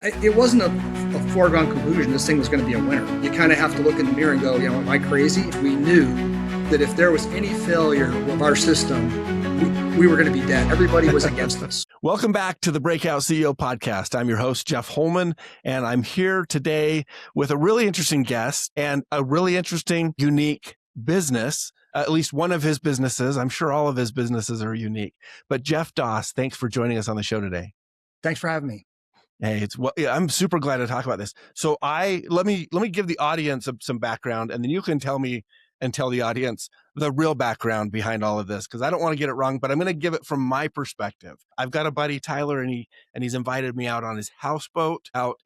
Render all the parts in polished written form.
It wasn't a foregone conclusion this thing was going to be a winner. You kind of have to look in the mirror and go, am I crazy? We knew that if there was any failure of our system, we were going to be dead. Everybody was against us. Welcome back to the Breakout CEO podcast. I'm your host, Jeff Holman, and I'm here today with a really interesting guest and a really interesting, unique business, at least one of his businesses. I'm sure all of his businesses are unique. But Jeff Doss, thanks for joining us on the show today. Thanks for having me. Hey, I'm super glad to talk about this. So let me give the audience some background, and then you can tell me and tell the audience the real background behind all of this, because I don't want to get it wrong, but I'm going to give it from my perspective. I've got a buddy, Tyler, and he's invited me out on his houseboat out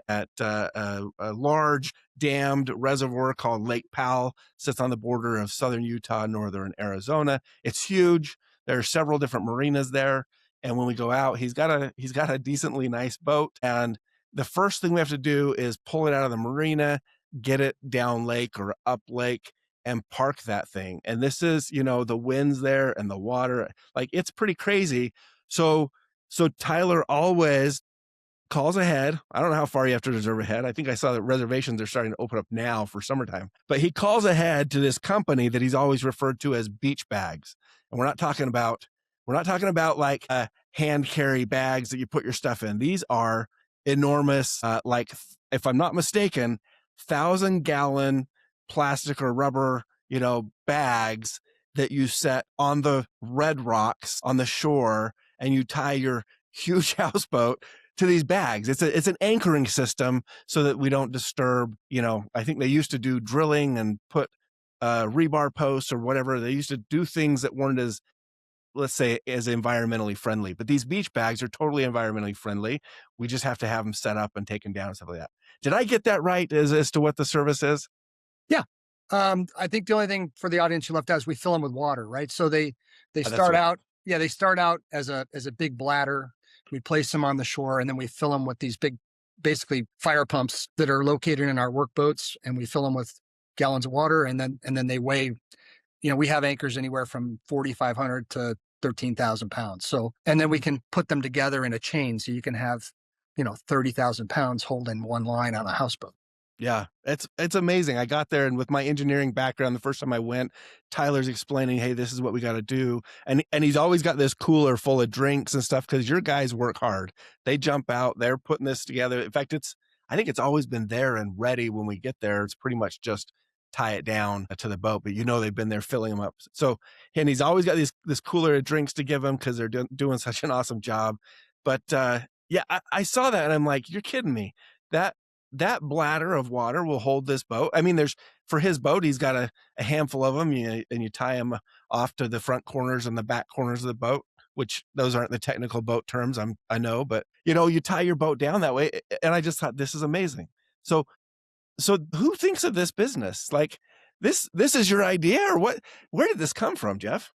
at a large dammed reservoir called Lake Powell. Sits on the border of southern Utah, northern Arizona. It's huge. There are several different marinas there. And when we go out, he's got a decently nice boat. And the first thing we have to do is pull it out of the marina, get it down lake or up lake, and park that thing. And this is, the winds there and the water, like it's pretty crazy. So Tyler always calls ahead. I don't know how far you have to reserve ahead. I think I saw that reservations are starting to open up now for summertime, but he calls ahead to this company that he's always referred to as beach bags. And we're not talking about like hand carry bags that you put your stuff in. These are enormous, like if I'm not mistaken, 1,000-gallon plastic or rubber, bags that you set on the red rocks on the shore, and you tie your huge houseboat to these bags. It's an anchoring system so that we don't disturb, I think they used to do drilling and put rebar posts or whatever. They used to do things that weren't as, let's say, as environmentally friendly, but these beach bags are totally environmentally friendly. We just have to have them set up and taken down and stuff like that. Did I get that right as to what the service is? Yeah. I think the only thing for the audience you left out is we fill them with water, right? So they start right. out, they start out as a big bladder. We place them on the shore, and then we fill them with these big, basically fire pumps that are located in our workboats, and we fill them with gallons of water, and then they weigh. We have anchors anywhere from 4,500 to 13,000 pounds. So, and then we can put them together in a chain, so you can have 30,000 pounds holding one line on a houseboat. Yeah, it's amazing. I got there, and with my engineering background, the first time I went, Tyler's explaining, hey, this is what we got to do. And he's always got this cooler full of drinks and stuff, because your guys work hard. They jump out, they're putting this together. In fact, I think it's always been there and ready when we get there. It's pretty much just tie it down to the boat, but they've been there filling them up. So, and he's always got this cooler of drinks to give them, because they're doing such an awesome job. But yeah, I saw that, and I'm like, you're kidding me. That bladder of water will hold this boat. I mean, for his boat, he's got a handful of them, and you tie them off to the front corners and the back corners of the boat, which those aren't the technical boat terms, I know, but you tie your boat down that way. And I just thought, this is amazing. So who thinks of this business? Like this is your idea, or what? Where did this come from, Jeff?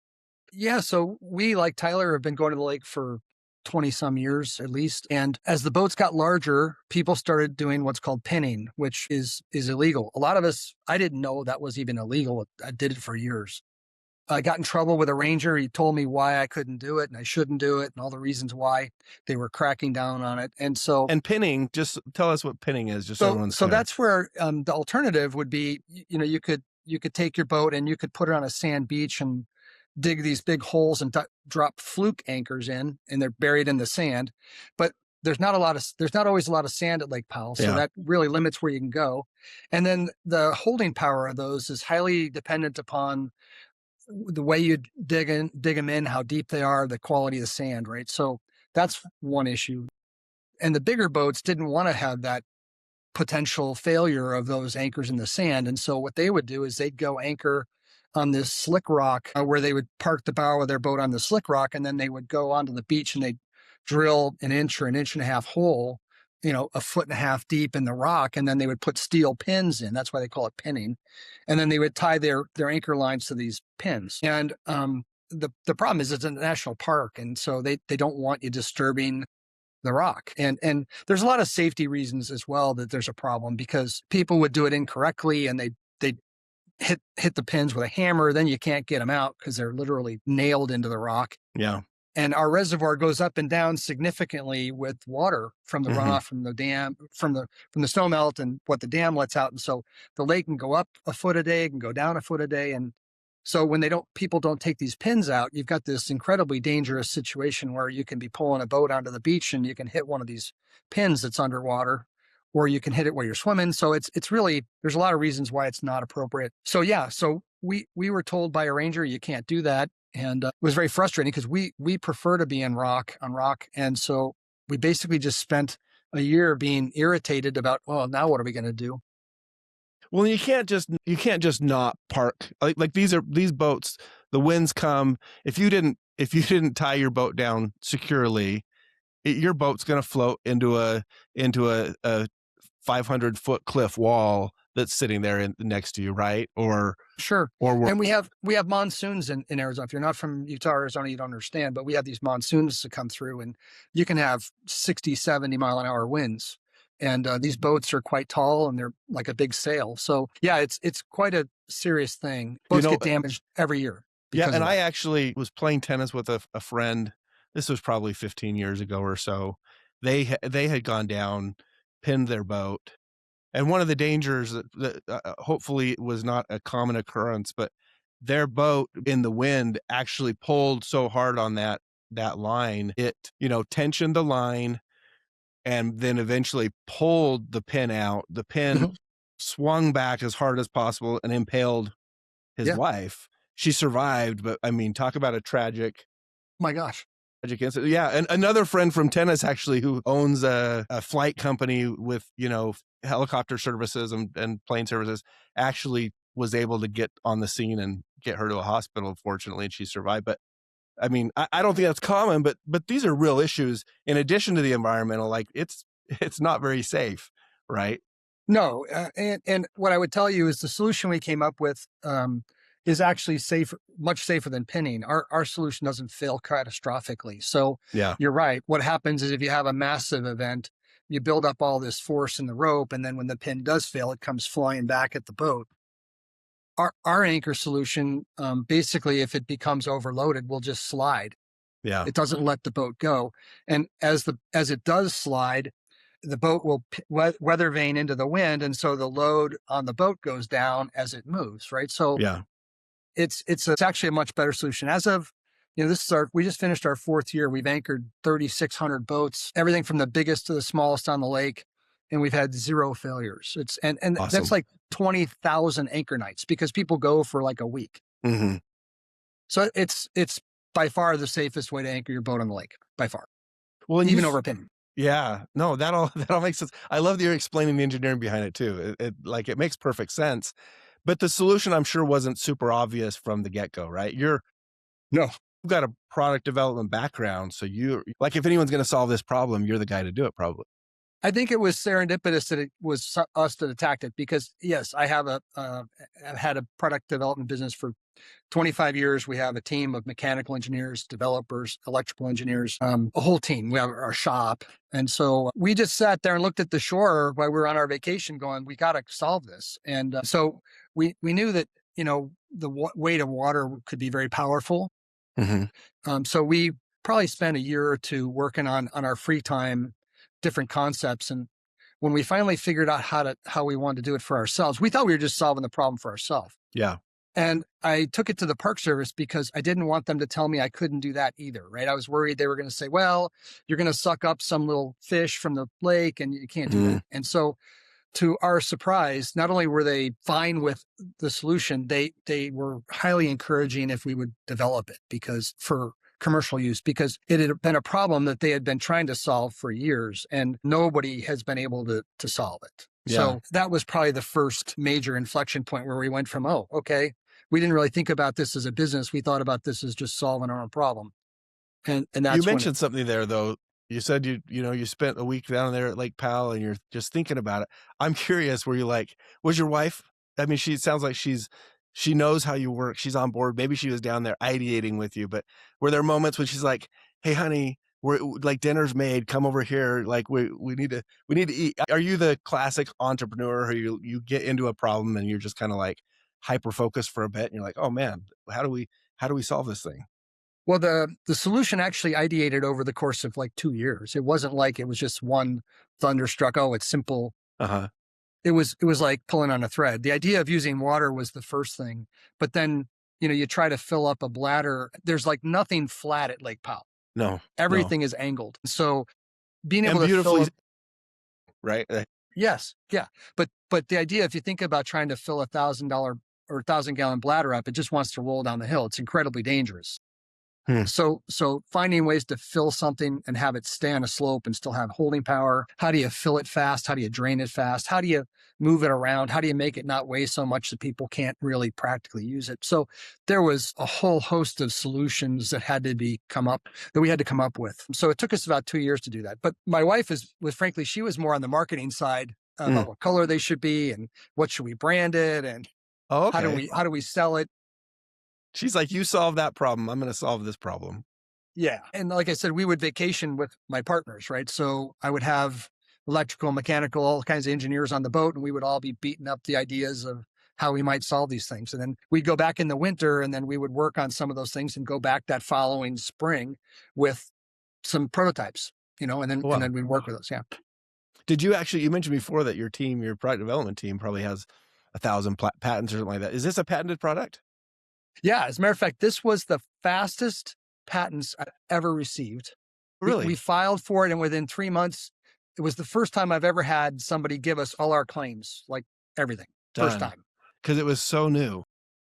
Yeah. So we, like Tyler, have been going to the lake for 20 some years at least. And as the boats got larger, people started doing what's called pinning, which is illegal. A lot of us, I didn't know that was even illegal. I did it for years. I got in trouble with a ranger. He told me why I couldn't do it and I shouldn't do it, and all the reasons why they were cracking down on it. And pinning, just tell us what pinning is, just so everyone's so clear. that's where the alternative would be, you could take your boat and you could put it on a sand beach and dig these big holes and drop fluke anchors in, and they're buried in the sand. But there's not always a lot of sand at Lake Powell. So that really limits where you can go. And then the holding power of those is highly dependent upon the way you dig them in, how deep they are, the quality of the sand, right? So that's one issue. And the bigger boats didn't want to have that potential failure of those anchors in the sand. And so what they would do is they'd go anchor on this slick rock, where they would park the bow of their boat on the slick rock, and then they would go onto the beach and they'd drill an inch or an inch and a half hole, a foot and a half deep in the rock, and then they would put steel pins in. That's why they call it pinning. And then they would tie their anchor lines to these pins. And the problem is it's a national park, and so they don't want you disturbing the rock. And there's a lot of safety reasons as well that there's a problem, because people would do it incorrectly, and they hit the pins with a hammer. Then you can't get them out because they're literally nailed into the rock. Yeah. and our reservoir goes up and down significantly with water from the Hmm. runoff from the dam, from the snow melt and what the dam lets out. And so the lake can go up a foot a day, can go down a foot a day. And so when people don't take these pins out, you've got this incredibly dangerous situation where you can be pulling a boat onto the beach and you can hit one of these pins that's underwater, or you can hit it while you're swimming. So it's really, there's a lot of reasons why it's not appropriate. So yeah, so we were told by a ranger you can't do that, and it was very frustrating because we prefer to be on rock, and so we basically just spent a year being irritated about, well, now what are we going to do? Well, you can't just not park. Like these boats, the winds come. If you didn't tie your boat down securely, your boat's going to float into a 500-foot cliff wall that's sitting there next to you, right? Sure. Or And we have monsoons in Arizona. If you're not from Utah or Arizona, you don't understand, but we have these monsoons that come through, and you can have 60, 70 mile an hour winds. And these boats are quite tall and they're like a big sail. So yeah, it's quite a serious thing. you Boats know, get damaged every year yeah. because And of I that. actually was playing tennis with a friend. This was probably 15 years ago or so. They had gone down, pinned their boat. And one of the dangers that hopefully it was not a common occurrence, but their boat in the wind actually pulled so hard on that line, it, tensioned the line and then eventually pulled the pin out. The pin Mhm. swung back as hard as possible and impaled his Yeah. wife. She survived, but I mean, talk about a My gosh. tragic incident. Yeah, and another friend from tennis actually who owns a flight company with helicopter services and plane services actually was able to get on the scene and get her to a hospital, fortunately, and she survived. But I mean, I don't think that's common, but these are real issues in addition to the environmental. Like it's not very safe, right? No, and what I would tell you is the solution we came up with is actually safer, much safer than pinning. Our solution doesn't fail catastrophically. So Yeah, you're right. What happens is if you have a massive event, you build up all this force in the rope, and then when the pin does fail, it comes flying back at the boat. Our anchor solution, basically, if it becomes overloaded, will just slide. yeah, It doesn't let the boat go, and as it does slide, the boat will weather vane into the wind, and so the load on the boat goes down as it moves. Right, so yeah, it's actually a much better solution. As of this is we just finished our fourth year. We've anchored 3,600 boats, everything from the biggest to the smallest on the lake, and we've had zero failures. And that's awesome. like 20,000 anchor nights because people go for like a week. Hmm. So it's by far the safest way to anchor your boat on the lake, by far, Well, and even over a pin. yeah, no, that all that all makes sense. I love that you're explaining the engineering behind it too. It makes perfect sense. But the solution, I'm sure, wasn't super obvious from the get go, right? No, You've got a product development background, so you like if anyone's going to solve this problem, you're the guy to do it, probably. I think it was serendipitous that it was us that attacked it because yes, I've had a product development business for 25 years. We have a team of mechanical engineers, developers, electrical engineers, a whole team. We have our shop. And so we just sat there and looked at the shore while we were on our vacation going, we got to solve this. And so we knew that, the weight of water could be very powerful. Hmm. So we probably spent a year or two working on our free time, different concepts. And when we finally figured out how we wanted to do it for ourselves, we thought we were just solving the problem for ourselves. Yeah, And I took it to the Park Service because I didn't want them to tell me I couldn't do that either, right? I was worried they were going to say, well, you're going to suck up some little fish from the lake and you can't do mm, that. And so to our surprise, not only were they fine with the solution, they were highly encouraging if we would develop it because for commercial use, because it had been a problem that they had been trying to solve for years and nobody has been able to solve it. yeah. So that was probably the first major inflection point where we went from, oh, okay, we didn't really think about this as a business. We thought about this as just solving our own problem. And You that's when it, mentioned something there, though. You said you spent a week down there at Lake Powell, and you're just thinking about it. I'm curious, were you like, was your wife? I mean, she sounds like she knows how you work. She's on board. Maybe she was down there ideating with you, but were there moments when she's like, "Hey, honey, we're like dinner's made. Come over here. Like we need to eat." Are you the classic entrepreneur who you get into a problem and you're just kind of like hyper focused for a bit, and you're like, "Oh man, how do we solve this thing?" Well, the solution actually ideated over the course of like 2 years. It wasn't like it was just one thunderstruck. Oh, it's simple. Uh-huh. It was like pulling on a thread. The idea of using water was the first thing, but then you try to fill up a bladder. There's like nothing flat at Lake Powell. No, no. Everything is angled. So being And able to fill beautifully, up, right? yes, yeah, but the idea, if you think about trying to fill $1,000 or 1,000 gallon bladder up, it just wants to roll down the hill. It's incredibly dangerous. Hmm. So finding ways to fill something and have it stay on a slope and still have holding power. How do you fill it fast? How do you drain it fast? How do you move it around? How do you make it not weigh so much that people can't really practically use it? So there was a whole host of solutions that we had to come up with. So it took us about 2 years to do that. But my wife was frankly, she was more on the marketing side Mm. about what color they should be and what should we brand it and Oh, how do okay. we sell it. She's like, you solve that problem. I'm going to solve this problem. Yeah. And like I said, we would vacation with my partners, right? So I would have electrical, mechanical, all kinds of engineers on the boat, and we would all be beating up the ideas of how we might solve these things. And then we'd go back in the winter and then we would work on some of those things and go back that following spring with some prototypes, and then Wow. we'd work with those. Yeah. Did you mentioned before that your product development team probably has 1,000 patents or something like that. Is this a patented product? Yeah. As a matter of fact, this was the fastest patents I've ever received. We Really? filed for it, and within 3 months, it was the first time I've ever had somebody give us all our claims, like everything. First Done. time. Because it was so new.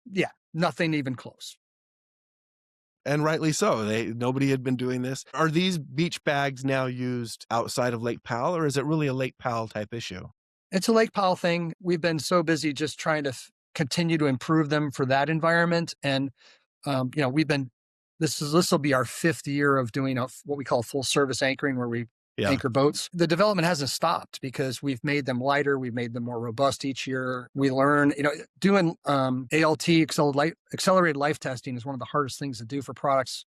Yeah, nothing even close. And rightly so. Nobody had been doing this. Are these beach bags now used outside of Lake Powell, or is it really a Lake Powell type issue? It's a Lake Powell thing. We've been so busy just trying to continue to improve them for that environment, and we've been. This will be our 5th year of doing what we call full service anchoring, where we Yeah. anchor boats. The development hasn't stopped because we've made them lighter. We've made them more robust each year. We learn, doing ALT, accelerated life testing, is one of the hardest things to do for products.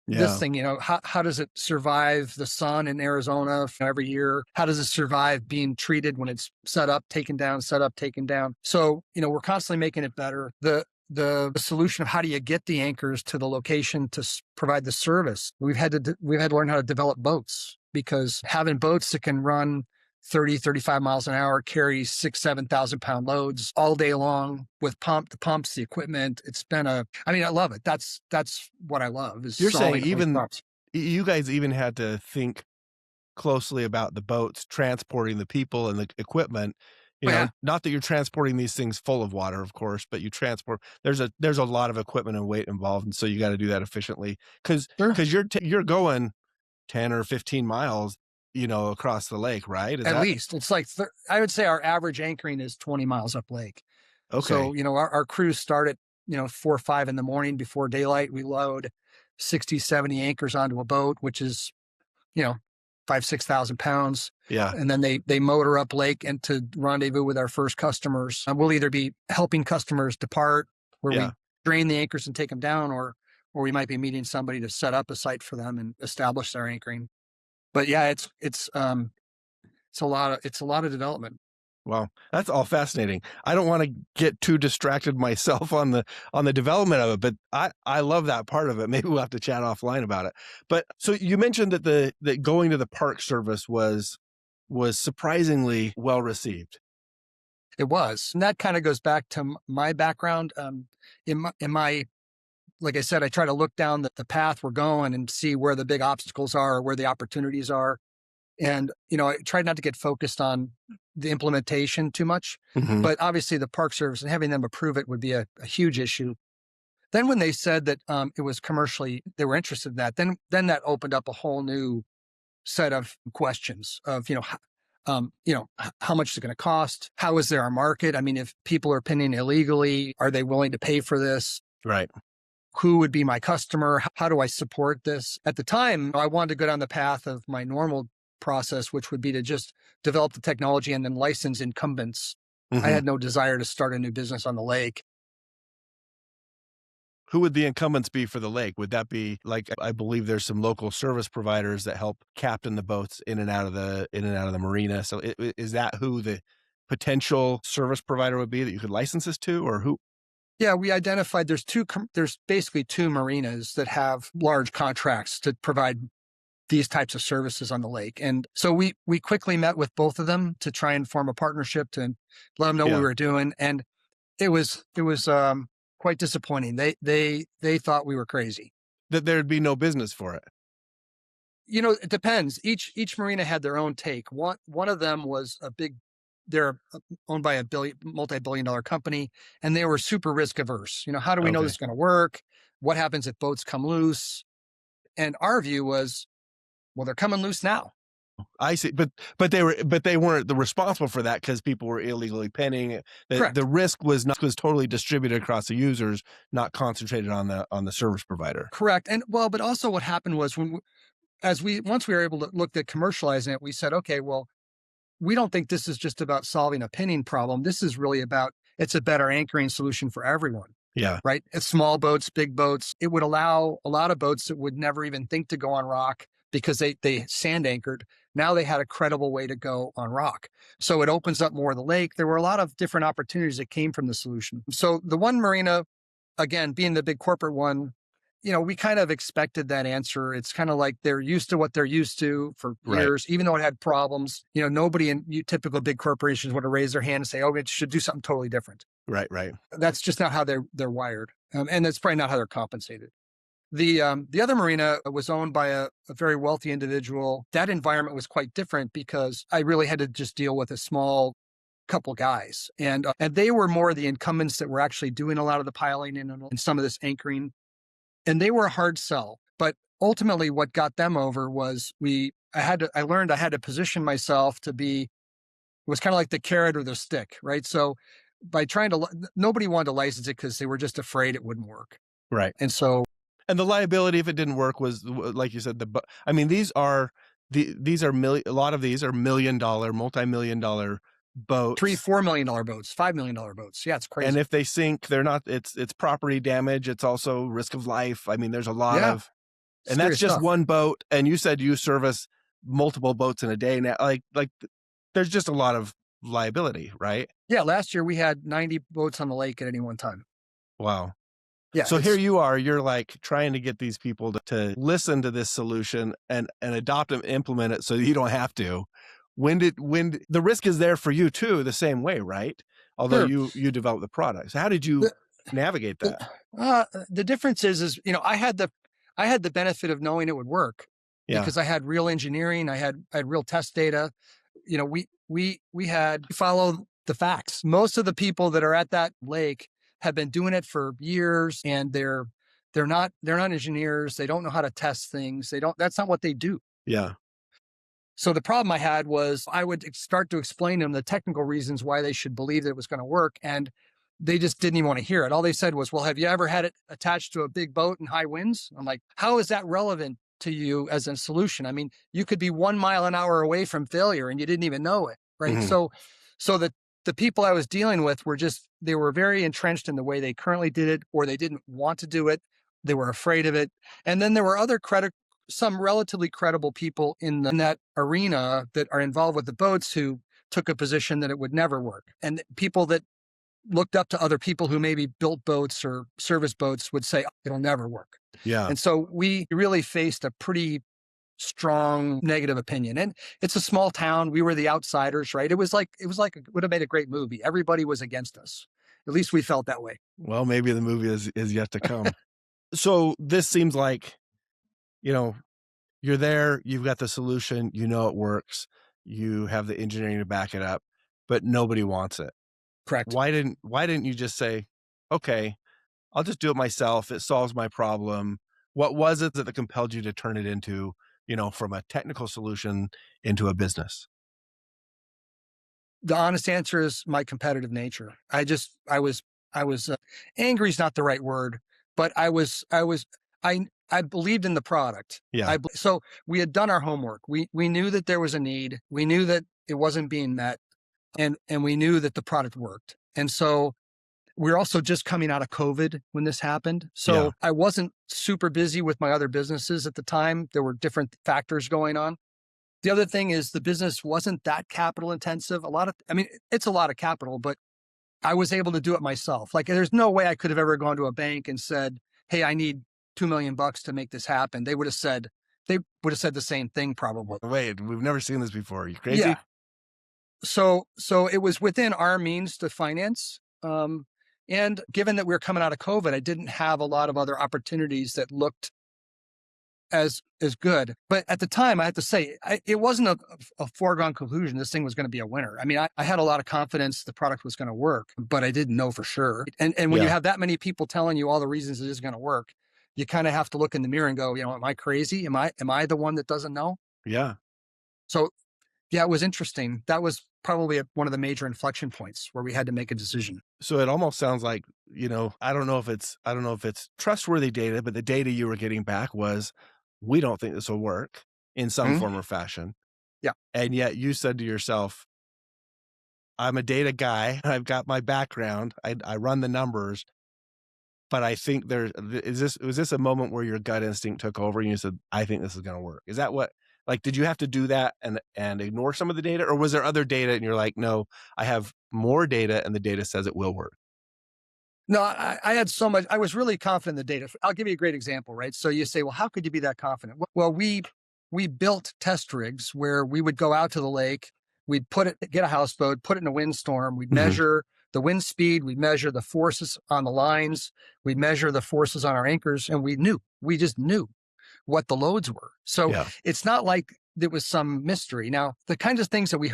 This Yeah. thing, how does it survive the sun in Arizona every year? How does it survive being treated when it's set up, taken down, set up, taken down? So, we're constantly making it better. The solution of how do you get the anchors to the location to provide the service? We've had to learn how to develop boats, because having boats that can run 30, 35 miles an hour, carry 6, 7,000 pound loads all day long with the pumps, the equipment. I love it. That's what I love, is You're saying solving all these even problems. you guys even had to think closely about the boats transporting the people and the equipment. Oh, yeah. Not that you're transporting these things full of water, of course, but there's a lot of equipment and weight involved, and so you got to do that efficiently because Sure. you're going 10 or 15 miles, across the lake, right? Is At that least it's like, I would say our average anchoring is 20 miles up lake. okay? So, our crews start at, 4 or 5 in the morning before daylight. We load 60, 70 anchors onto a boat, which is, you know, 5,000, 6,000 pounds. Yeah, And then they motor up lake and to rendezvous with our first customers. And we'll either be helping customers depart, where yeah. we drain the anchors and take them down, or we might be meeting somebody to set up a site for them and establish their anchoring. But yeah, it's a lot of development. Well, that's all fascinating. I don't want to get too distracted myself on the development of it, but I love that part of it. Maybe we'll have to chat offline about it. But so you mentioned that going to the Park Service was surprisingly well received. It was, and that kind of goes back to my background. In my, like I said, I try to look down the path we're going and see where the big obstacles are, or where the opportunities are. And, I tried not to get focused on the implementation too much, Mhm. but obviously the Park Service and having them approve it would be a huge issue. Then when they said that it was commercially, they were interested in that, then that opened up a whole new set of questions of, how much is it going to cost? How is there a market? I mean, if people are pinning illegally, are they willing to pay for this? Right. Who would be my customer? How do I support this? At the time, I wanted to go down the path of my normal process, which would be to just develop the technology and then license incumbents. I Mhm. had no desire to start a new business on the lake. Who would the incumbents be for the lake? Would that be like, I believe there's some local service providers that help captain the boats in and out of the marina. So is that who the potential service provider would be that you could license this to, or who? Yeah, we identified there's basically two marinas that have large contracts to provide these types of services on the lake. And so we quickly met with both of them to try and form a partnership to let them know what we Yeah, were doing. And it was quite disappointing. They thought we were crazy. that there'd be no business for it. It depends. Each marina had their own take. One of them was a big. They're owned by a multi-billion-dollar company, and they were super risk averse. How do we know this Okay, is going to work? What happens if boats come loose? And our view was, well, they're coming loose now. I see. But they weren't the responsible for that because people were illegally penning. The Correct. risk was totally distributed across the users, not concentrated on the service provider. Correct. And well, but also what happened was once we were able to look at commercializing it, we said, okay, well, we don't think this is just about solving a pinning problem. This is really about it's a better anchoring solution for everyone, Yeah, right? It's small boats, big boats. It would allow a lot of boats that would never even think to go on rock because they sand anchored. Now they had a credible way to go on rock. So it opens up more of the lake. There were a lot of different opportunities that came from the solution. So the one marina, again, being the big corporate one, we kind of expected that answer. It's kind of like they're used to what they're used to for right, years, even though it had problems. Nobody in typical big corporations would have raised their hand and say, "Oh, it should do something totally different." right. That's just not how they're wired, and that's probably not how they're compensated. The other marina was owned by a very wealthy individual. That environment was quite different because I really had to just deal with a small couple guys, and they were more the incumbents that were actually doing a lot of the piling and some of this anchoring, and they were a hard sell. But ultimately, what got them over was I learned I had to position myself to be, it was kind of like the carrot or the stick, right? So by nobody wanted to license it because they were just afraid it wouldn't work. Right. And so And the liability if it didn't work was like you said. I mean, a lot of these are $1 million, multi-million-dollar three, boats. $4 million boats, $5 million boats. Yeah, it's And crazy. if they sink, they're not. It's property damage. It's also risk of life. I mean, there's a lot Yeah, of, and that's serious just stuff. one boat. And you said you service multiple boats in a day now. There's just a lot of liability, right? Yeah, last year we had 90 boats on the lake at any one time. Wow. Yeah, So here you are, you're like trying to get these people to listen to this solution and adopt and implement it so that you don't have to. When the risk is there for you too, the same way, right? Although sure. you develop the product. So how did you The, navigate the, that? the difference is, I had the benefit of knowing it would work Yeah. because I had real engineering. I had real test data. We had follow the facts. Most of the people that are at that lake have been doing it for years, and they're not engineers. They don't know how to test things. That's not what they do. Yeah. So the problem I had was I would start to explain to them the technical reasons why they should believe that it was going to work, and they just didn't even want to hear it. All they said was, "Well, have you ever had it attached to a big boat in high winds?" I'm like, "How is that relevant to you as a solution? I mean, you could be 1 mile an hour away from failure and you didn't even know it, right?" Mhm. So the people I was dealing with they were very entrenched in the way they currently did it, or they didn't want to do it. They were afraid of it. And then there were some relatively credible people in that arena that are involved with the boats who took a position that it would never work. And people that looked up to other people who maybe built boats or service boats would say, "Oh, it'll never work." Yeah. And so we really faced a pretty strong negative opinion. And it's a small town. We were the outsiders, right? It would have made a great movie. Everybody was against us. At least we felt that way. Well, maybe the movie is yet to come. So this seems like, you know, you're there, you've got the solution, you know it works, you have the engineering to back it up, but nobody wants it. Correct. Why didn't you just say, okay, I'll just do it myself. It solves my problem. What was it that compelled you to turn it into, from a technical solution into a business? The honest answer is my competitive nature. I was angry is not the right word, but I believed in the product. Yeah. So we had done our homework. We knew that there was a need. We knew that it wasn't being met, and we knew that the product worked. And so we're also just coming out of COVID when this happened. Yeah. So I wasn't super busy with my other businesses at the time. There were different factors going on. The other thing is the business wasn't that capital intensive. It's a lot of capital, but I was able to do it myself. Like there's no way I could have ever gone to a bank and said, "Hey, I need $2 million to make this happen." They would have said the same thing probably. Wait, we've never seen this before. Are you Yeah. crazy? So it was within our means to finance. And given that we were coming out of COVID, I didn't have a lot of other opportunities that looked as good. But at the time, I have to say, it wasn't a foregone conclusion this thing was going to be a winner. I mean, I had a lot of confidence the product was going to work, but I didn't know for sure. And when you Yeah. have that many people telling you all the reasons it is going to work, you kind of have to look in the mirror and go, am I crazy? Am I the one that doesn't know? Yeah. So yeah, it was interesting. That was probably one of the major inflection points where we had to make a decision. So it almost sounds like, I don't know if it's trustworthy data, but the data you were getting back was, we don't think this will work in some Mhm. form or fashion. Yeah. And yet you said to yourself, I'm a data guy. I've got my background. I run the numbers, but I think was this a moment where your gut instinct took over and you said, I think this is going to work? Is that what, like, did you have to do that and ignore some of the data, or was there other data and you're like, no, I have more data and the data says it will work? No, I had so much. I was really confident in the data. I'll give you a great example, right? So you say, well, how could you be that confident? Well, we built test rigs where we would go out to the lake, we'd get a houseboat, put it in a windstorm, we'd Mhm. measure the wind speed, we'd measure the forces on the lines, we'd measure the forces on our anchors, and we just knew what the loads were. So Yeah. it's not like there was some mystery. Now, the kinds of things that we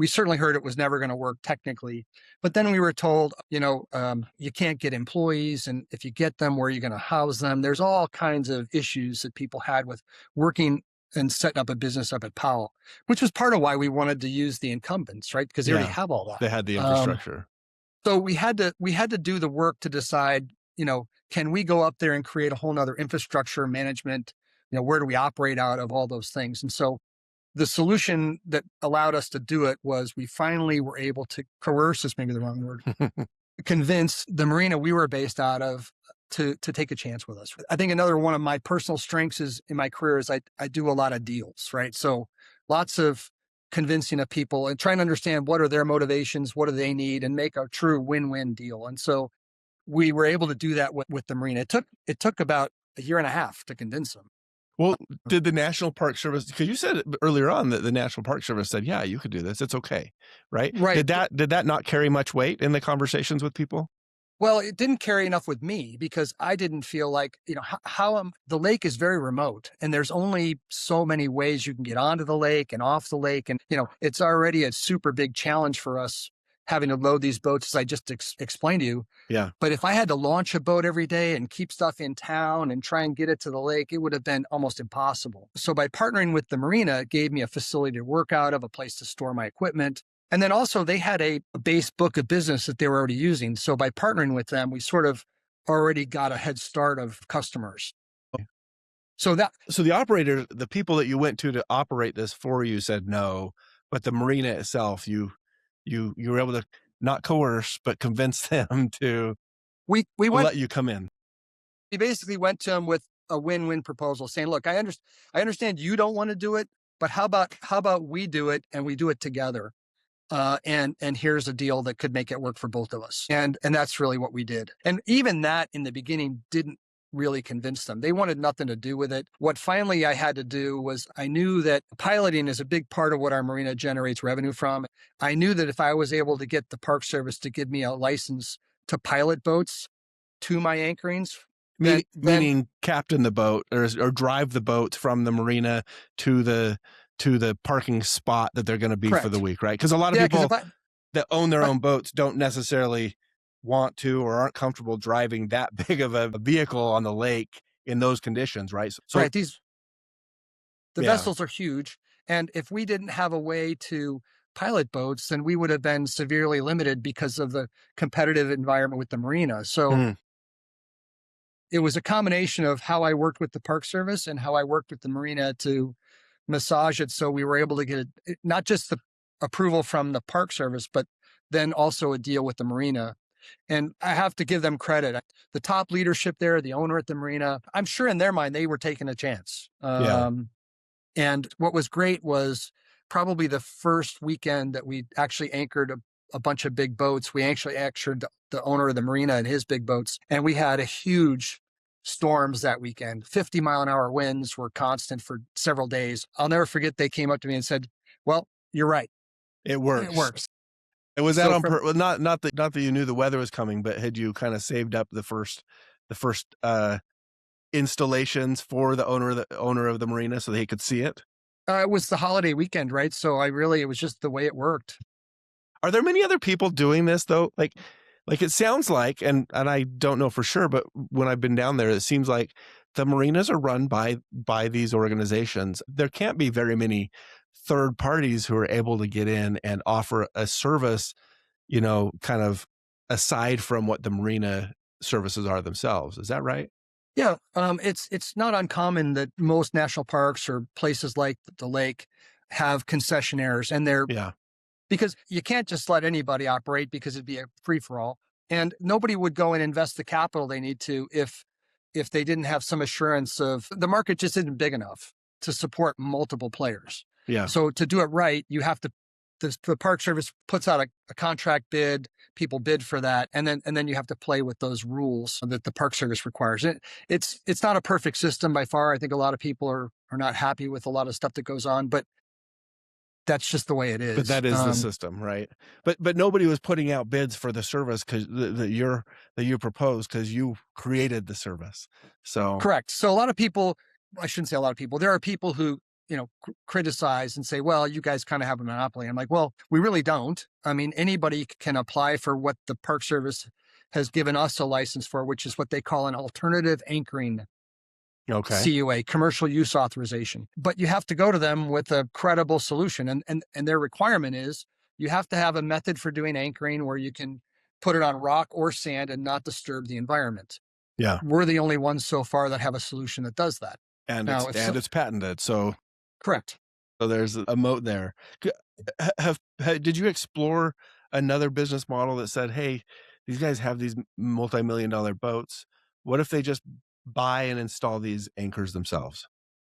certainly heard it was never going to work technically, but then we were told, you can't get employees. And if you get them, where are you going to house them? There's all kinds of issues that people had with working and setting up a business up at Powell, which was part of why we wanted to use the incumbents, right? Because they already Yeah. have all that. They had the infrastructure. So we had to do the work to decide, can we go up there and create a whole nother infrastructure management? Where do we operate out of, all those things? And so the solution that allowed us to do it was we finally were able to coerce, is maybe the wrong word, convince the marina we were based out of to take a chance with us. I think another one of my personal strengths is in my career is I do a lot of deals, right? So lots of convincing of people and trying to understand what are their motivations, what do they need, and make a true win-win deal. And so we were able to do that with the marina. It took about a year and a half to convince them. Well, did the National Park Service, because you said earlier on that the National Park Service said, yeah, you could do this. It's okay. Right. Right. Did that not carry much weight in the conversations with people? Well, it didn't carry enough with me because I didn't feel like, the lake is very remote and there's only so many ways you can get onto the lake and off the lake. And, it's already a super big challenge for us having to load these boats, as I just explained to you. Yeah. But if I had to launch a boat every day and keep stuff in town and try and get it to the lake, it would have been almost impossible. So by partnering with the marina, it gave me a facility to work out of, a place to store my equipment. And then also they had a base book of business that they were already using. So by partnering with them, we sort of already got a head start of customers. So the operator, the people that you went to operate this for you said no, but the marina itself, you were able to not coerce, but convince them to we went, let you come in. we basically went to them with a win-win proposal saying, look, I understand you don't want to do it, but how about we do it and we do it together? And here's a deal that could make it work for both of us. And that's really what we did. And even that in the beginning didn't really convince them. They wanted nothing to do with it. What finally I had to do was, I knew that piloting is a big part of what our marina generates revenue from. I knew that if I was able to get the Park Service to give me a license to pilot boats to my anchorings, Meaning captain the boat or drive the boat from the marina to the parking spot that they're going to be correct. for the week, right? Because a lot of Yeah, people that own their own boats don't necessarily want to or aren't comfortable driving that big of a vehicle on the lake in those conditions, right? So right, the vessels are huge. And if we didn't have a way to pilot boats, then we would have been severely limited because of the competitive environment with the marina. So it was a combination of how I worked with the Park Service and how I worked with the marina to massage it. So we were able to get not just the approval from the Park Service, but then also a deal with the marina. And I have to give them credit. The top leadership there, the owner at the marina, I'm sure in their mind, they were taking a chance. And what was great was probably the first weekend that we actually anchored a bunch of big boats. We actually anchored the owner of the marina and his big boats, and we had a huge storms that weekend. 50-mile-an-hour winds were constant for several days. I'll never forget, they came up to me and said, well, you're right. It It works. works. And was that So on from purpose? Not that you knew the weather was coming, but had you kind of saved up the first installations for the owner of the marina so that he could see it? it was the holiday weekend, right? So it was just the way it worked. Are there many other people doing this though? Like it sounds like, and I don't know for sure, but when I've been down there, it seems like the marinas are run by these organizations. There can't be very many third parties who are able to get in and offer a service, kind of aside from what the marina services are themselves. Is that right? Yeah, it's not uncommon that most national parks or places like the lake have concessionaires, and they're Yeah. because you can't just let anybody operate because it'd be a free for all, and nobody would go and invest the capital they need to if they didn't have some assurance of the market just isn't big enough to support multiple players. Yeah. So to do it right, you have to the Park Service puts out a contract bid, people bid for that, and then you have to play with those rules that the Park Service requires. It's not a perfect system by far. I think a lot of people are not happy with a lot of stuff that goes on, but that's just the way it But is. that is the system, right? But nobody was putting out bids for the service because that you proposed because you created the service. So Correct. So a lot of people, I shouldn't say a lot of people, there are people who, criticize and say, well, you guys kind of have a monopoly. I'm like, well, we really don't. I mean, anybody can apply for what the Park Service has given us a license for, which is what they call an alternative anchoring okay, CUA, commercial use authorization. But you have to go to them with a credible solution. And their requirement is you have to have a method for doing anchoring where you can put it on rock or sand and not disturb the environment. yeah, We're the only ones so far that have a solution that does that. and Now, it's patented. correct. So there's a moat there. Did you explore another business model that said, "Hey, these guys have these multi-million-dollar boats. What if they just buy and install these anchors themselves?"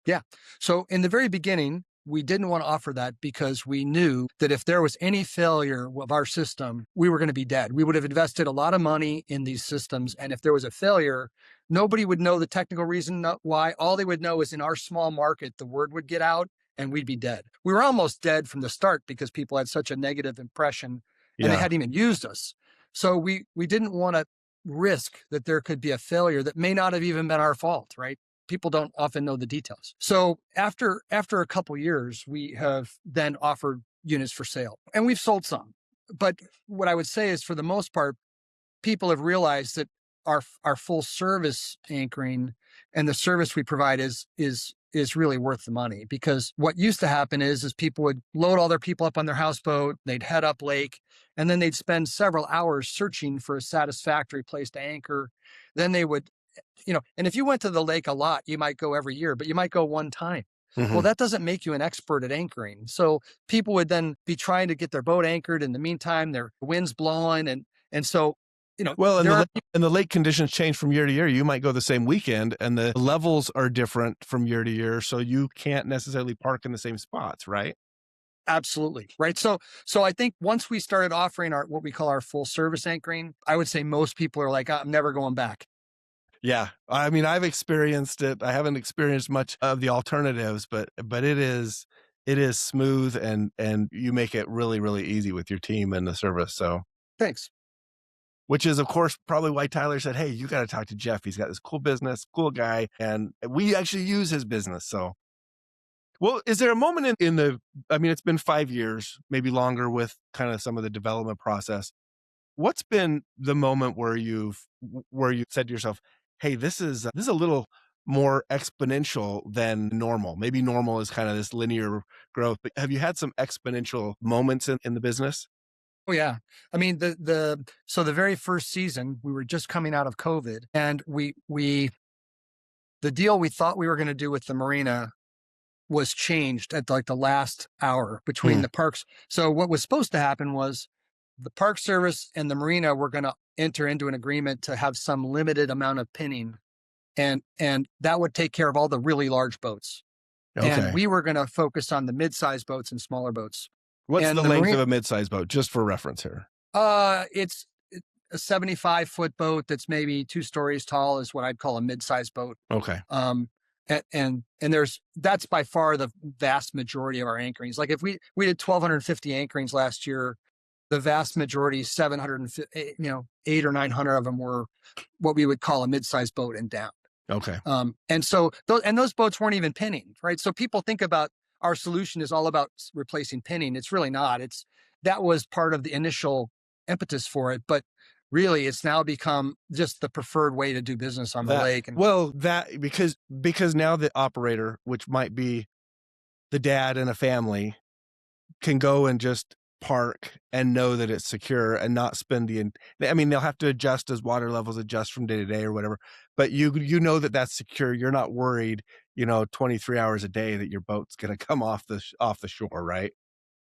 Yeah. So in the very beginning, we didn't want to offer that because we knew that if there was any failure of our system, we were going to be dead. We would have invested a lot of money in these systems. And if there was a failure, nobody would know the technical reason why. All they would know is in our small market, the word would get out and we'd be dead. We were almost dead from the start because people had such a negative impression and they Yeah. hadn't even used us. So we didn't want to risk that there could be a failure that may not have even been our fault, right? People don't often know the details. So after a couple years, we have then offered units for sale, and we've sold some. But what I would say is, for the most part, people have realized that our full service anchoring and the service we provide is really worth the money. Because what used to happen is people would load all their people up on their houseboat, they'd head up lake, and then they'd spend several hours searching for a satisfactory place to anchor. Then they would, and if you went to the lake a lot, you might go every year, but you might go one time. Well, Mhm. that doesn't make you an expert at anchoring. So people would then be trying to get their boat anchored. In the meantime, their wind's blowing, and so Well, there are. and the lake conditions change from year to year. You might go the same weekend, and the levels are different from year to year, so you can't necessarily park in the same spots, right? Absolutely. Right. So I think once we started offering our what we call our full service anchoring, I would say most people are like, I'm never going back. Yeah. I mean, I've experienced it. I haven't experienced much of the alternatives, but it is smooth and you make it really, really easy with your team and the service. So, Thanks. which is of course probably why Tyler said, "Hey, you got to talk to Jeff. He's got this cool business, cool guy, and we actually use his business." So, well, is there a moment in the I mean, it's been 5 years, maybe longer with kind of some of the development process. What's been the moment where you said to yourself, "Hey, this is a little more exponential than normal." Maybe normal is kind of this linear growth, but have you had some exponential moments in the business? Oh yeah. I mean the very first season we were just coming out of COVID, and we the deal we thought we were going to do with the marina was changed at like the last hour between Hmm. the parks. So what was supposed to happen was the Park Service and the marina were going to enter into an agreement to have some limited amount of pinning, and that would take care of all the really large boats. And Okay. we were going to focus on the mid-sized boats and smaller boats. What's And the the length marine, of a mid-sized boat, just for reference here? it's a 75-foot boat that's maybe 2 stories tall is what I'd call a mid-sized boat. Okay. And that's by far the vast majority of our anchorings. Like if we did 1,250 anchorings last year, the vast majority, 750, 800 or 900 of them were what we would call a mid-sized boat and down. Okay. And so those boats weren't even pinning, right? So people think about our solution is all about replacing pinning. It's really not. That was part of the initial impetus for it, but really it's now become just the preferred way to do business on the lake. And because now the operator, which might be the dad in a family, can go and just park and know that it's secure and not spend they'll have to adjust as water levels adjust from day to day or whatever, but you know that that's secure. You're not worried 23 hours a day that your boat's going to come off the shore, right?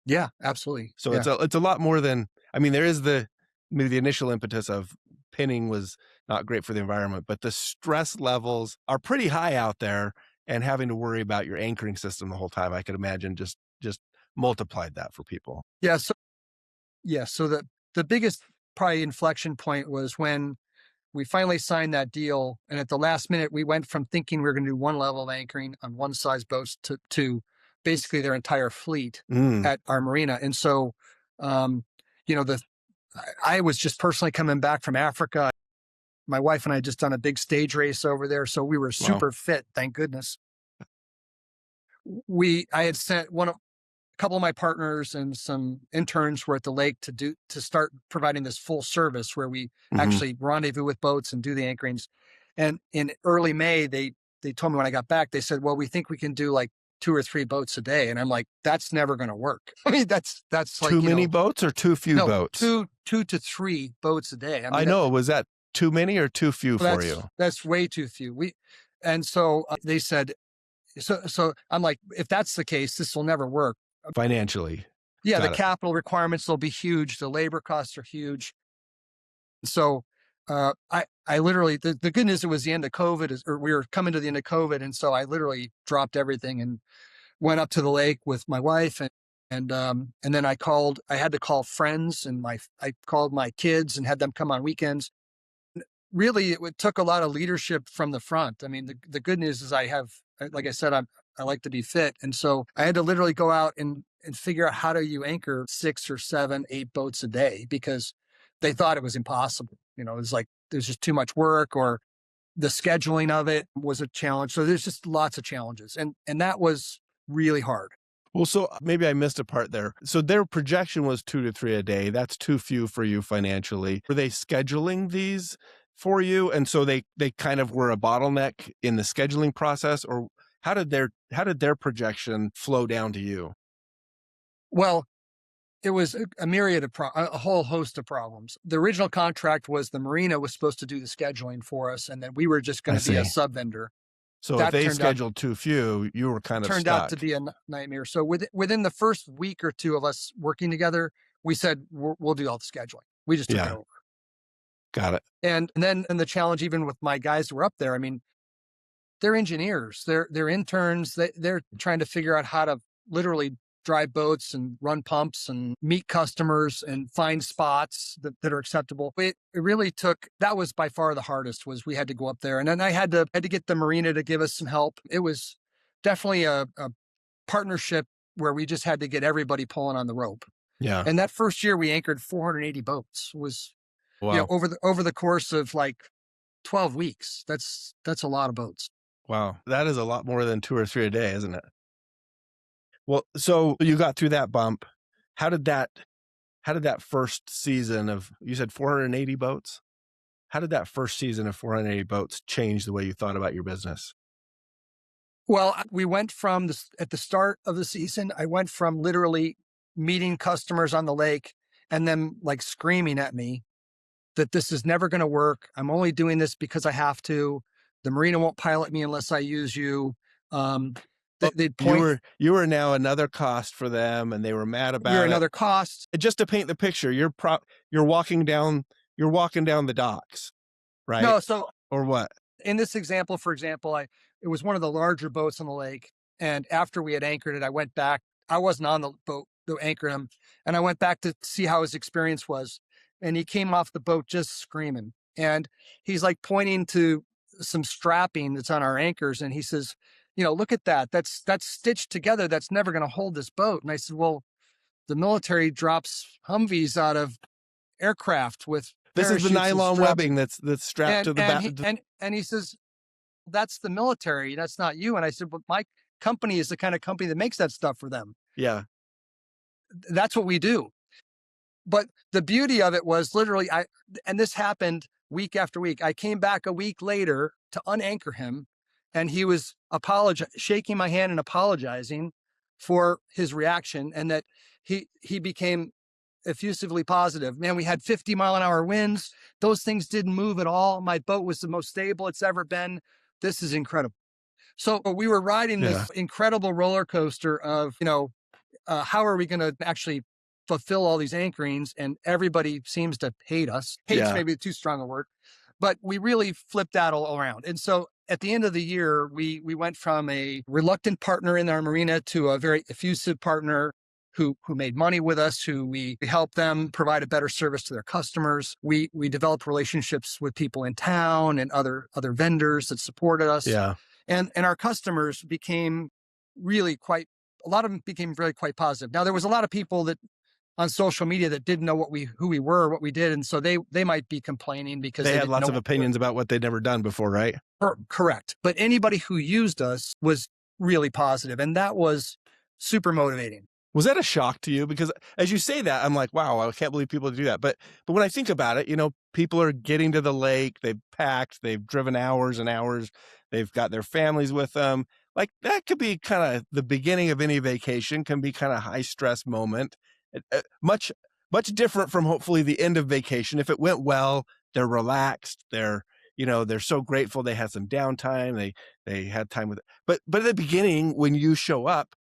yeah, absolutely. So Yeah. it's a lot more than, there is maybe the initial impetus of pinning was not great for the environment, but the stress levels are pretty high out there, and having to worry about your anchoring system the whole time, I could imagine just multiplied that for people. Yeah. So the biggest probably inflection point was when we finally signed that deal. And at the last minute, we went from thinking we were going to do one level of anchoring on one size boats to basically their entire fleet at our marina. And so, I was just personally coming back from Africa. My wife and I had just done a big stage race over there. So we were super fit, thank goodness. I had sent a couple of my partners and some interns were at the lake to start providing this full service where we actually rendezvous with boats and do the anchorings. And in early May, they told me when I got back, they said, well, we think we can do like 2 or 3 boats a day. And I'm like, that's never going to work. I mean, that's like too many boats or too few boats? 2 to 3 boats a day. I know. Was that too many or too few for you? That's way too few. And so they said, so I'm like, if that's the case, this will never work. Financially. Yeah, the capital requirements will be huge. The labor costs are huge. So I literally, the good news, it was the end of COVID, or we were coming to the end of COVID. And so I literally dropped everything and went up to the lake with my wife. And then I had to call friends, and I called my kids and had them come on weekends. Really, it took a lot of leadership from the front. I mean, the good news is like I said, I like to be fit. And so I had to literally go out and figure out how do you anchor 6 or 7, 8 boats a day, because they thought it was impossible. It was like, there's just too much work, or the scheduling of it was a challenge. So there's just lots of challenges. And that was really hard. Well, so maybe I missed a part there. So their projection was 2 to 3 a day. That's too few for you financially. Were they scheduling these for you? And so they kind of were a bottleneck in the scheduling process, or how did their projection flow down to you? Well, it was a myriad of a whole host of problems. The original contract was the marina was supposed to do the scheduling for us, and then we were just going to be a sub vendor. So if they scheduled too few, you were kind of turned stuck. Out to be a nightmare. So within the first week or 2 of us working together, we said we'll do all the scheduling. We just took it over. Got it. And then the challenge, even with my guys who were up there, I mean, they're engineers, they're interns, they're trying to figure out how to literally drive boats and run pumps and meet customers and find spots that are acceptable. It really that was by far the hardest. Was we had to go up there, and then I had to get the marina to give us some help. It was definitely a partnership where we just had to get everybody pulling on the rope. Yeah. And that first year we anchored 480 boats. Was wow. Over the course of like 12 weeks. That's a lot of boats. Wow. That is a lot more than 2 or 3 a day, isn't it? Well, so you got through that bump. How did that first season of, you said 480 boats? How did that first season of 480 boats change the way you thought about your business? Well, we went from at the start of the season, I went from literally meeting customers on the lake and them like screaming at me that this is never going to work. I'm only doing this because I have to. The marina won't pilot me unless I use you. You were now another cost for them, and they were mad about it. You're another cost. Just to paint the picture, you're walking down the docks, right? No, so or what? In this example, for example, it was one of the larger boats on the lake, and after we had anchored it, I went back. I wasn't on the boat to anchor him. And I went back to see how his experience was. And he came off the boat just screaming. And he's like pointing to some strapping that's on our anchors. And he says, look at that. That's stitched together. That's never going to hold this boat. And I said, well, the military drops Humvees out of aircraft with This is the parachutes and nylon strapping. webbing that's strapped to the back. And he says, that's the military. That's not you. And I said, but my company is the kind of company that makes that stuff for them. Yeah. That's what we do. But the beauty of it was literally, and this happened week after week. I came back a week later to unanchor him, and he was shaking my hand and apologizing for his reaction, and that he became effusively positive. Man, we had 50-mile-an-hour winds. Those things didn't move at all. My boat was the most stable it's ever been. This is incredible. So we were riding this incredible roller coaster of, how are we going to actually fulfill all these anchorings? And everybody seems to hate us. Hate's maybe too strong a word, but we really flipped that all around. And so at the end of the year, we went from a reluctant partner in our marina to a very effusive partner who made money with us, who we helped them provide a better service to their customers. We developed relationships with people in town and other vendors that supported us. Yeah. And our customers became really a lot of them became really quite positive. Now, there was a lot of people that on social media that didn't know who we were, what we did. And so they might be complaining because they had didn't lots know of opinions about what they'd never done before, right? Correct. But anybody who used us was really positive, and that was super motivating. Was that a shock to you? Because as you say that, I'm like, wow, I can't believe people do that. But when I think about it, people are getting to the lake, they've packed, they've driven hours and hours, they've got their families with them. Like that could be kind of the beginning of any vacation, can be kind of high stress moment. Much different from hopefully the end of vacation. If it went well, they're relaxed, they're so grateful they had some downtime, they had time with it. But at the beginning, when you show up,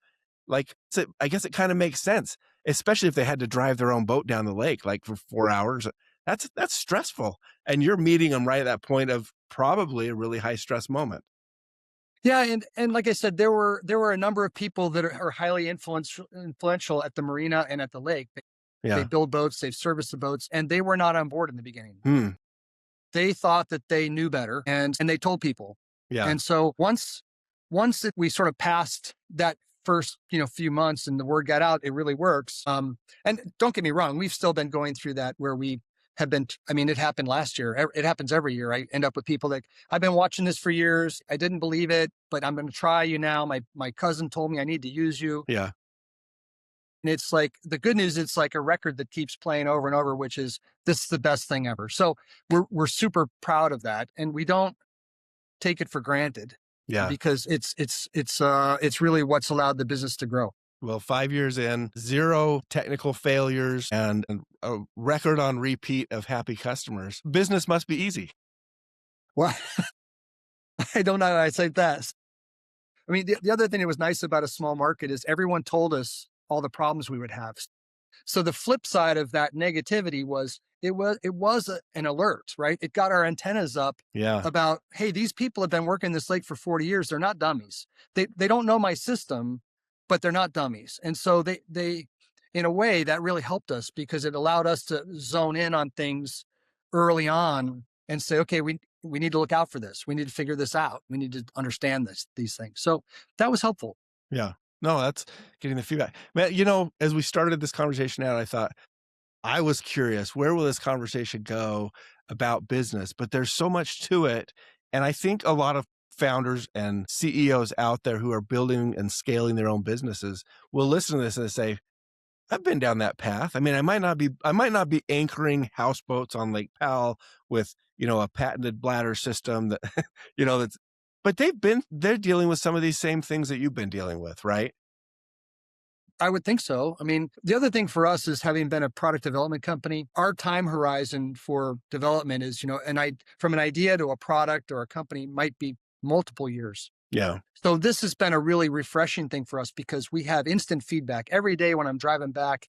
like, so I guess it kind of makes sense, especially if they had to drive their own boat down the lake, like for 4 hours. That's stressful. And you're meeting them right at that point of probably a really high stress moment. Yeah. And like I said, there were a number of people that are highly influential at the marina and at the lake. They build boats, they've serviced the boats, and they were not on board in the beginning. They thought that they knew better, and they told people. Yeah. And so once we sort of passed that first, few months and the word got out, it really works. And don't get me wrong, we've still been going through that where we have been, it happened last year. It happens every year. I end up with people that I've been watching this for years. I didn't believe it, but I'm going to try you now. My cousin told me I need to use you. Yeah. And it's like, the good news, it's like a record that keeps playing over and over, which is, this is the best thing ever. So we're super proud of that. And we don't take it for granted. Yeah. Because it's really what's allowed the business to grow. Well, 5 years in, 0 technical failures, and a record on repeat of happy customers. Business must be easy. Well, I don't know how I say that. The other thing that was nice about a small market is everyone told us all the problems we would have. So the flip side of that negativity was it was an alert, right? It got our antennas up about, hey, these people have been working this lake for 40 years. They're not dummies. They don't know my system, but they're not dummies. And so they in a way that really helped us, because it allowed us to zone in on things early on and say, okay, we need to look out for this. We need to figure this out. We need to understand these things. So that was helpful. Yeah. No, that's getting the feedback. Man, as we started this conversation out, I thought, I was curious, where will this conversation go about business? But there's so much to it. And I think a lot of founders and CEOs out there who are building and scaling their own businesses will listen to this and say, I've been down that path. I might not be anchoring houseboats on Lake Powell with, a patented bladder system that, but they're dealing with some of these same things that you've been dealing with, right? I would think so. The other thing for us is, having been a product development company, our time horizon for development is, from an idea to a product or a company might be multiple years. Yeah. So this has been a really refreshing thing for us, because we have instant feedback every day when I'm driving back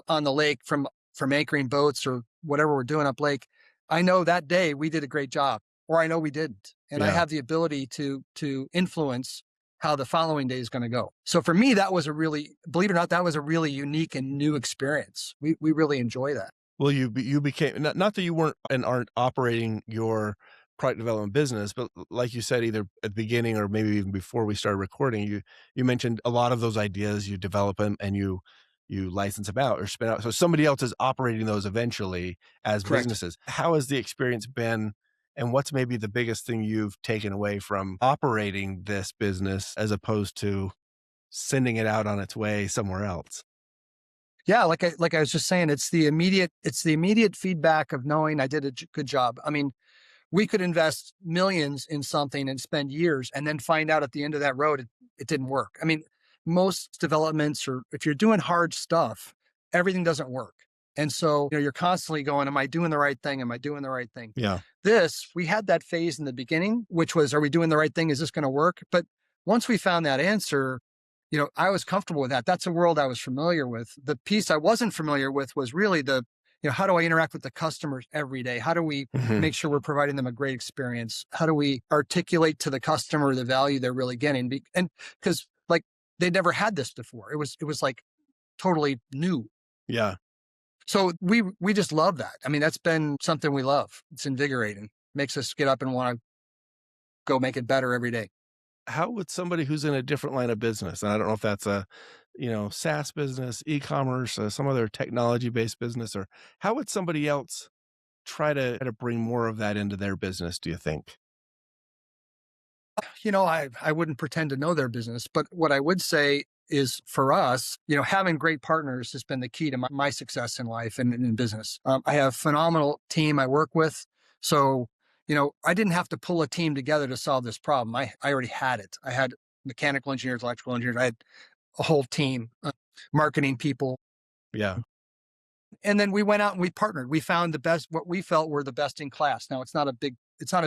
on the lake from anchoring boats or whatever we're doing up lake. I know that day we did a great job, or I know we didn't. And I have the ability to influence how the following day is going to go. So for me, that was a really, believe it or not, that was a really unique and new experience. We really enjoy that. Well, you became, not that you weren't and aren't operating your product development business, but like you said, either at the beginning or maybe even before we started recording, you mentioned a lot of those ideas you develop them and you license them out or spin out. So somebody else is operating those eventually as Correct. businesses. How has the experience been? And what's maybe the biggest thing you've taken away from operating this business as opposed to sending it out on its way somewhere else? Yeah, like I was just saying, it's the immediate feedback of knowing I did a good job. I mean, we could invest millions in something and spend years and then find out at the end of that road it didn't work. I mean, most developments, or if you're doing hard stuff, everything doesn't work. And so, you're constantly going, am I doing the right thing? Am I doing the right thing? Yeah. This, we had that phase in the beginning, which was, are we doing the right thing? Is this going to work? But once we found that answer, I was comfortable with that. That's a world I was familiar with. The piece I wasn't familiar with was really how do I interact with the customers every day? How do we Mhm. make sure we're providing them a great experience? How do we articulate to the customer the value they're really getting? And because like they'd never had this before, it was like totally new. Yeah. So we just love that. I mean, that's been something we love. It's invigorating. Makes us get up and want to go make it better every day. How would somebody who's in a different line of business, and I don't know if that's a, SaaS business, e-commerce, some other technology-based business, or how would somebody else try to bring more of that into their business, do you think? I wouldn't pretend to know their business, but what I would say is for us, having great partners has been the key to my success in life and in business. I have phenomenal team I work with. So, I didn't have to pull a team together to solve this problem. I already had it. I had mechanical engineers, electrical engineers. I had a whole team, marketing people. Yeah. And then we went out and we partnered. We found what we felt were the best in class. Now it's not a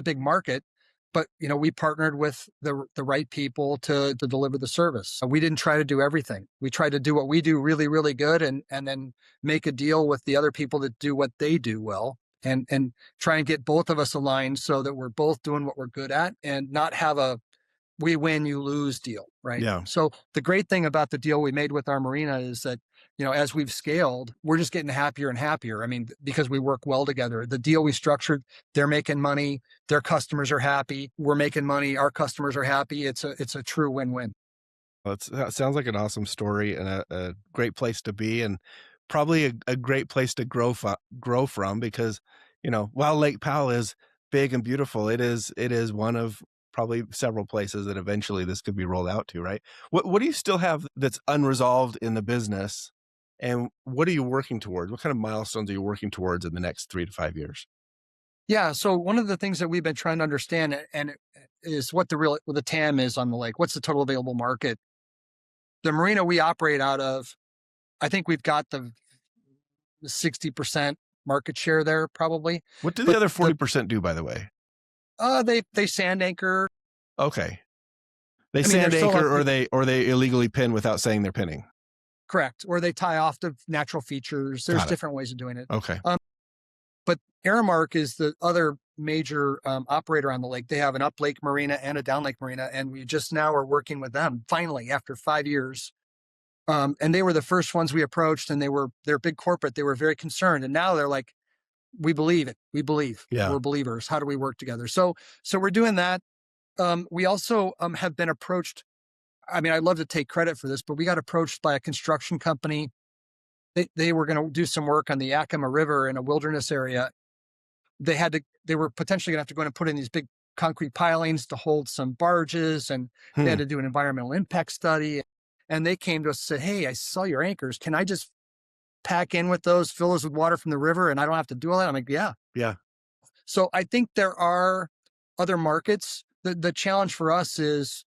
big market, but we partnered with the right people to deliver the service. We didn't try to do everything. We tried to do what we do really, really good, and then make a deal with the other people that do what they do well, and try and get both of us aligned so that we're both doing what we're good at, and not have a we win, you lose deal, right? Yeah. So the great thing about the deal we made with our marina is that, as we've scaled, we're just getting happier and happier. I mean, because we work well together. The deal we structured, they're making money, their customers are happy, we're making money, our customers are happy. It's a true win-win. Well, that sounds like an awesome story and a great place to be, and probably a great place to grow from because, while Lake Powell is big and beautiful, it is one of probably several places that eventually this could be rolled out to, right? What do you still have that's unresolved in the business, and what are you working towards? What kind of milestones are you working towards in the next 3 to 5 years? Yeah. So one of the things that we've been trying to understand is what the TAM is on the lake. What's the total available market? The marina we operate out of, I think we've got the 60% market share there probably. What do the But other 40% do, by the way? they sand anchor. Okay. They I mean, sand there's still anchor or they illegally pin without saying they're pinning. correct, or they tie off to natural features. There's Got it. different ways of doing it. Okay. But Aramark is the other major operator on the lake. They have an up lake marina and a down lake marina, and we just now are working with them finally after 5 years. And they were the first ones we approached, and they're big corporate. They were very concerned, and now they're like, we believe it. We believe. Yeah. We're believers. How do we work together? So we're doing that. We also have been approached. I mean, I'd love to take credit for this, but we got approached by a construction company. They were going to do some work on the Yakima River in a wilderness area. They were potentially going to have to go in and put in these big concrete pilings to hold some barges, and they had Hmm. to do an environmental impact study. And they came to us and said, hey, I saw your anchors. Can I just pack in with those, fill those with water from the river, and I don't have to do all that? I'm like, yeah. Yeah. So I think there are other markets. The challenge for us is,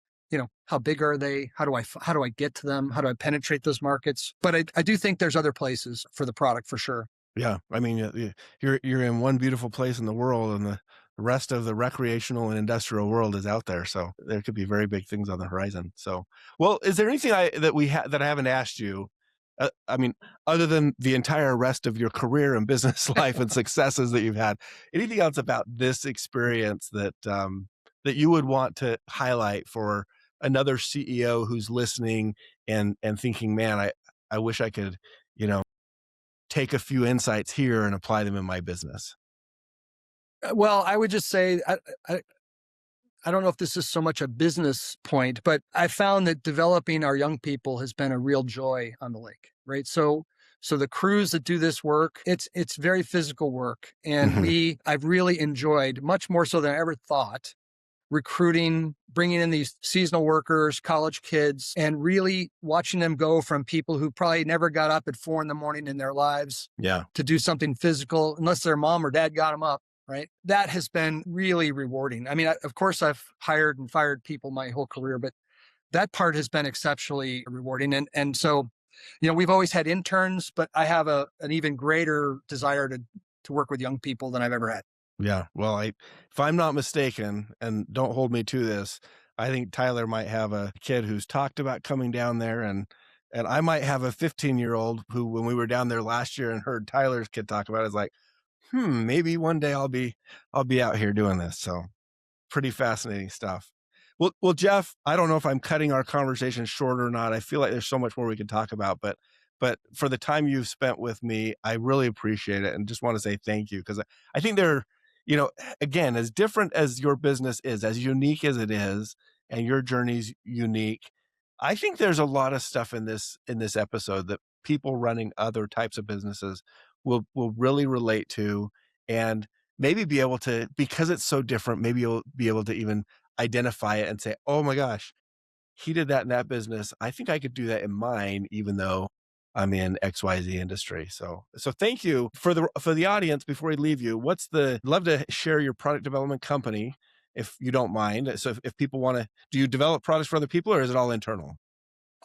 how big are they? How do I get to them? How do I penetrate those markets? But I do think there's other places for the product for sure. Yeah. I mean, you're in one beautiful place in the world, and the rest of the recreational and industrial world is out there. So there could be very big things on the horizon. So, well, is there anything that I haven't asked you? I mean, other than the entire rest of your career and business life and successes that you've had, anything else about this experience that you would want to highlight for another CEO who's listening and thinking, man, I wish I could, take a few insights here and apply them in my business? Well, I would just say, I don't know if this is so much a business point, but I found that developing our young people has been a real joy on the lake, right? So the crews that do this work, it's very physical work. And Mhm. I've really enjoyed, much more so than I ever thought, recruiting, bringing in these seasonal workers, college kids, and really watching them go from people who probably never got up at 4 a.m. in their lives Yeah. to do something physical, unless their mom or dad got them up. Right. That has been really rewarding. I mean, of course, I've hired and fired people my whole career, but that part has been exceptionally rewarding. And so, we've always had interns, but I have an even greater desire to work with young people than I've ever had. Yeah. Well, if I'm not mistaken, and don't hold me to this, I think Tyler might have a kid who's talked about coming down there, and I might have a 15-year-old who, when we were down there last year and heard Tyler's kid talk about it, is like, maybe one day I'll be out here doing this. So pretty fascinating stuff. Well, Jeff, I don't know if I'm cutting our conversation short or not. I feel like there's so much more we could talk about, but for the time you've spent with me, I really appreciate it, and just want to say thank you, because I think they're, again, as different as your business is, as unique as it is, and your journey's unique. I think there's a lot of stuff in this episode that people running other types of businesses will really relate to, and maybe be able to, because it's so different, maybe you'll be able to even identify it and say, oh my gosh, he did that in that business. I think I could do that in mine, even though I'm in XYZ industry. So thank you for the audience. Before we leave you, love to share your product development company, if you don't mind. So if people want to, do you develop products for other people, or is it all internal?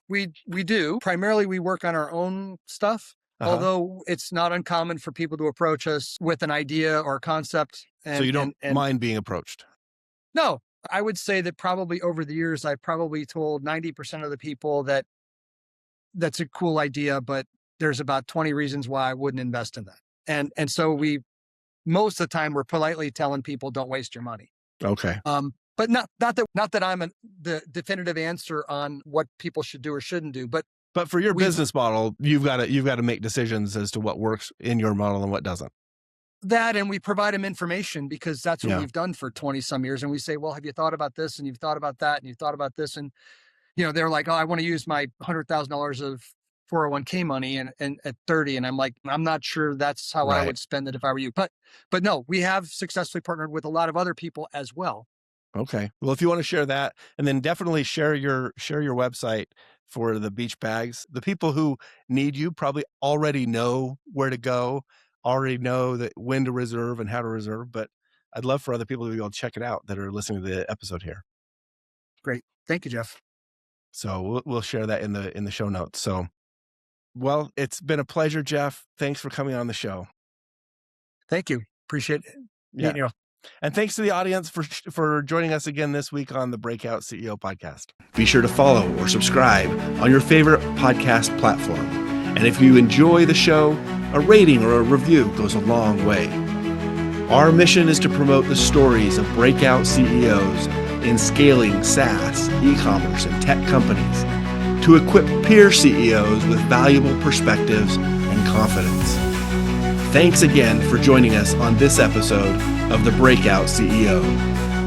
We do. Primarily, we work on our own stuff, Uh-huh. although it's not uncommon for people to approach us with an idea or concept. So you don't And mind being approached? no, I would say that probably over the years, I've probably told 90% of the people that that's a cool idea, but there's about 20 reasons why I wouldn't invest in that. And so most of the time, we're politely telling people, don't waste your money. Okay. But not that I'm the definitive answer on what people should do or shouldn't do, but But for your we've business model, you've got to make decisions as to what works in your model and what doesn't. that, and we provide them information, because that's what Yeah. we've done for 20 some years. And we say, well, have you thought about this? And you've thought about that, and you've thought about this. And, they're like, oh, I want to use my $100,000 of 401k money and at 30. And I'm like, I'm not sure that's how I Right. would spend it if I were you. But no, we have successfully partnered with a lot of other people as well. Okay. Well, if you want to share that, and then definitely share your website for the beach bags. The people who need you probably already know where to go, already know that when to reserve and how to reserve, but I'd love for other people to be able to check it out that are listening to the episode here. Great. Thank you, Jeff. So we'll share that in the show notes. So, well, it's been a pleasure, Jeff. Thanks for coming on the show. Thank you. Appreciate Yeah. meeting you. And thanks to the audience for joining us again this week on the Breakout CEO podcast. Be sure to follow or subscribe on your favorite podcast platform. And if you enjoy the show, a rating or a review goes a long way. Our mission is to promote the stories of breakout CEOs in scaling SaaS, e-commerce, and tech companies, to equip peer CEOs with valuable perspectives and confidence. Thanks again for joining us on this episode of The Breakout CEO.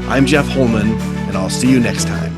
I'm Jeff Holman, and I'll see you next time.